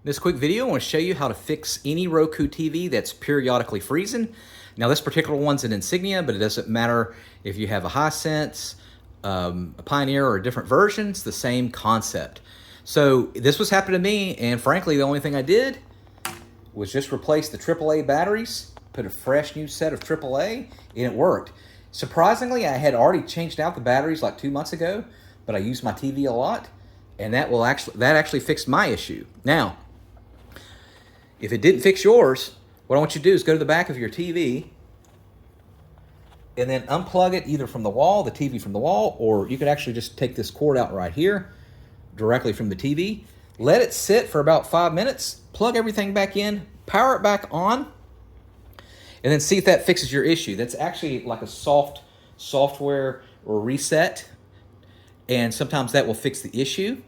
In this quick video, I want to show you how to fix any Roku TV that's periodically freezing. Now this particular one's an Insignia, but it doesn't matter if you have a Hisense, a Pioneer, or different versions, the same concept. So this was happening to me, and frankly, the only thing I did was just replace the AAA batteries, put a fresh new set of AAA, and it worked. Surprisingly, I had already changed out the batteries like 2 months ago, but I use my TV a lot, and that actually fixed my issue. Now, if it didn't fix yours, what I want you to do is go to the back of your TV and then unplug it either from the wall, the TV from the wall, or you could actually just take this cord out right here directly from the TV. Let it sit for about 5 minutes, plug everything back in, power it back on, and then see if that fixes your issue. That's actually like a software or reset, and sometimes that will fix the issue.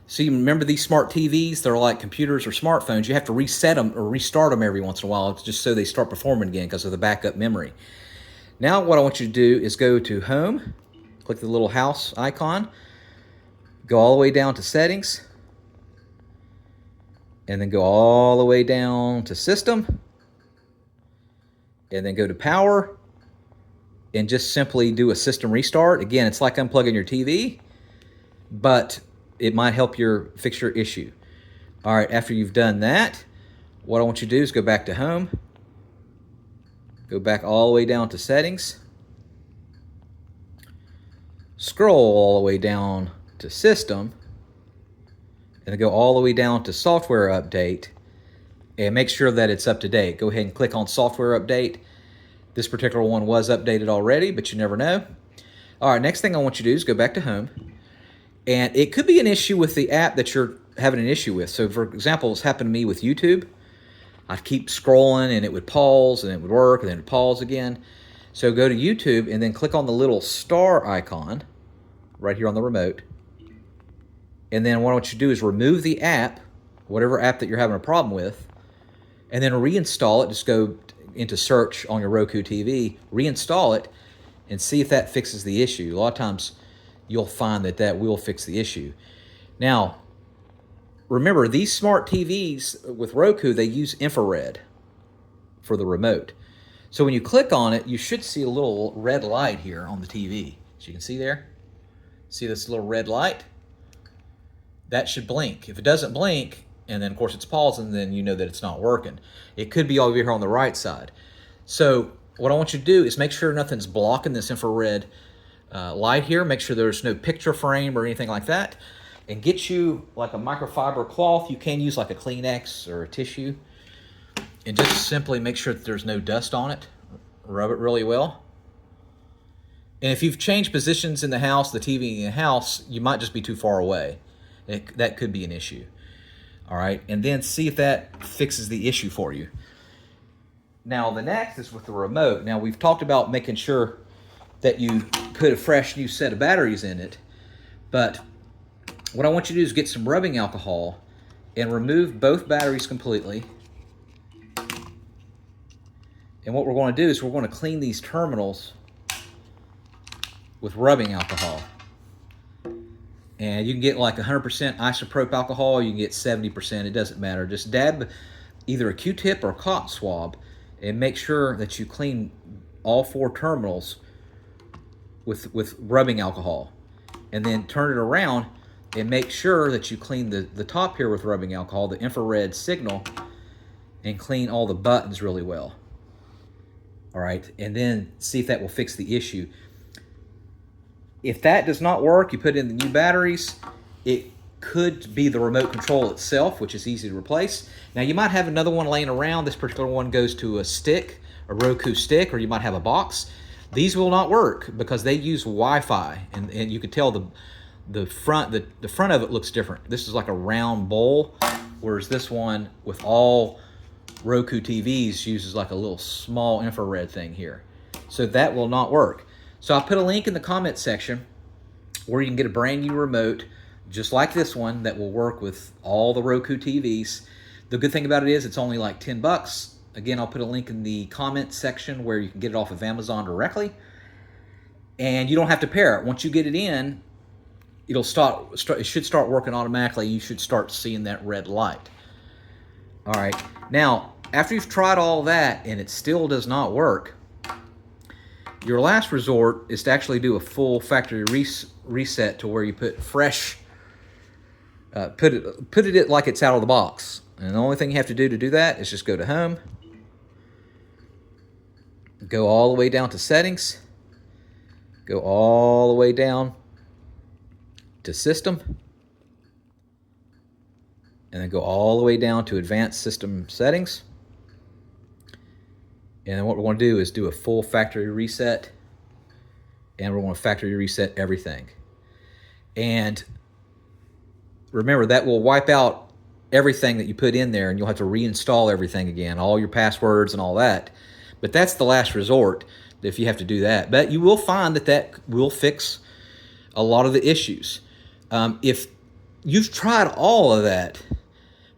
So you remember these smart TVs, they're like computers or smartphones. You have to reset them or restart them every once in a while just so they start performing again because of the backup memory. Now what I want you to do is go to Home, click the little house icon, go all the way down to Settings, and then go all the way down to System, and then go to Power, and just simply do a system restart. Again, it's like unplugging your TV, but it might help fix your issue. All right, after you've done that, what I want you to do is go back to Home, go back all the way down to Settings, scroll all the way down to System, and then go all the way down to Software Update, and make sure that it's up to date. Go ahead and click on Software Update. This particular one was updated already, but you never know. All right, next thing I want you to do is go back to Home. And it could be an issue with the app that you're having an issue with. So for example, it's happened to me with YouTube. I'd keep scrolling and it would pause and it would work and then it would pause again. So go to YouTube and then click on the little star icon right here on the remote. And then what I want you to do is remove the app, whatever app that you're having a problem with, and then reinstall it. Just go into search on your Roku TV, reinstall it, and see if that fixes the issue. A lot of times you'll find that will fix the issue. Now, remember, these smart TVs with Roku, they use infrared for the remote. So when you click on it, you should see a little red light here on the TV. So you can see there? See this little red light? That should blink. If it doesn't blink, and then of course it's pausing, then you know that it's not working. It could be over here on the right side. So what I want you to do is make sure nothing's blocking this infrared light here. Make sure there's no picture frame or anything like that, and get you like a microfiber cloth. You can use like a Kleenex or a tissue, and just simply make sure that there's no dust on it. Rub it really well. And if you've changed positions in the house, the TV in the house, you might just be too far away. That could be an issue. All right, and then see if that fixes the issue for you. Now the next is with the remote. Now we've talked about making sure that you put a fresh new set of batteries in it, but what I want you to do is get some rubbing alcohol and remove both batteries completely. And what we're going to do is we're going to clean these terminals with rubbing alcohol. And you can get like 100% isopropyl alcohol, you can get 70%, it doesn't matter. Just dab either a Q-tip or a cotton swab and make sure that you clean all 4 terminals with rubbing alcohol, and then turn it around and make sure that you clean the top here with rubbing alcohol, the infrared signal, and clean all the buttons really well. All right, and then see if that will fix the issue. If that does not work, you put in the new batteries. It could be the remote control itself, which is easy to replace. Now you might have another one laying around. This particular one goes to a stick, a Roku stick, or you might have a box. These will not work because they use Wi-Fi, and you can tell the front of it looks different. This is like a round bowl, whereas this one with all Roku TVs uses like a little small infrared thing here. So that will not work. So I'll put a link in the comment section where you can get a brand new remote just like this one that will work with all the Roku TVs. The good thing about it is it's only like 10 bucks. Again, I'll put a link in the comment section where you can get it off of Amazon directly. And you don't have to pair it. Once you get it in, it should start working automatically. You should start seeing that red light. All right, now after you've tried all that and it still does not work, your last resort is to actually do a full factory reset to where you put fresh, put it like it's out of the box. And the only thing you have to do that is just go to Home, go all the way down to Settings, go all the way down to System, and then go all the way down to Advanced System Settings. And then what we're going to do is do a full factory reset, and we're going to factory reset everything. And remember, that will wipe out everything that you put in there, and you'll have to reinstall everything again, all your passwords and all that. But that's the last resort if you have to do that. But you will find that that will fix a lot of the issues. If you've tried all of that,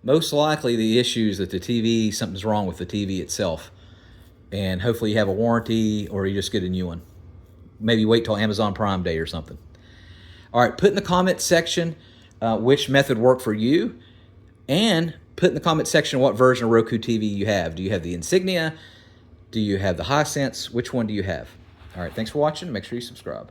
most likely the issue is that the TV, something's wrong with the TV itself. And hopefully you have a warranty, or you just get a new one. Maybe wait till Amazon Prime Day or something. All right, put in the comment section which method worked for you, and put in the comment section what version of Roku TV you have. Do you have the Insignia? Do you have the Hisense? Which one do you have? All right, thanks for watching. Make sure you subscribe.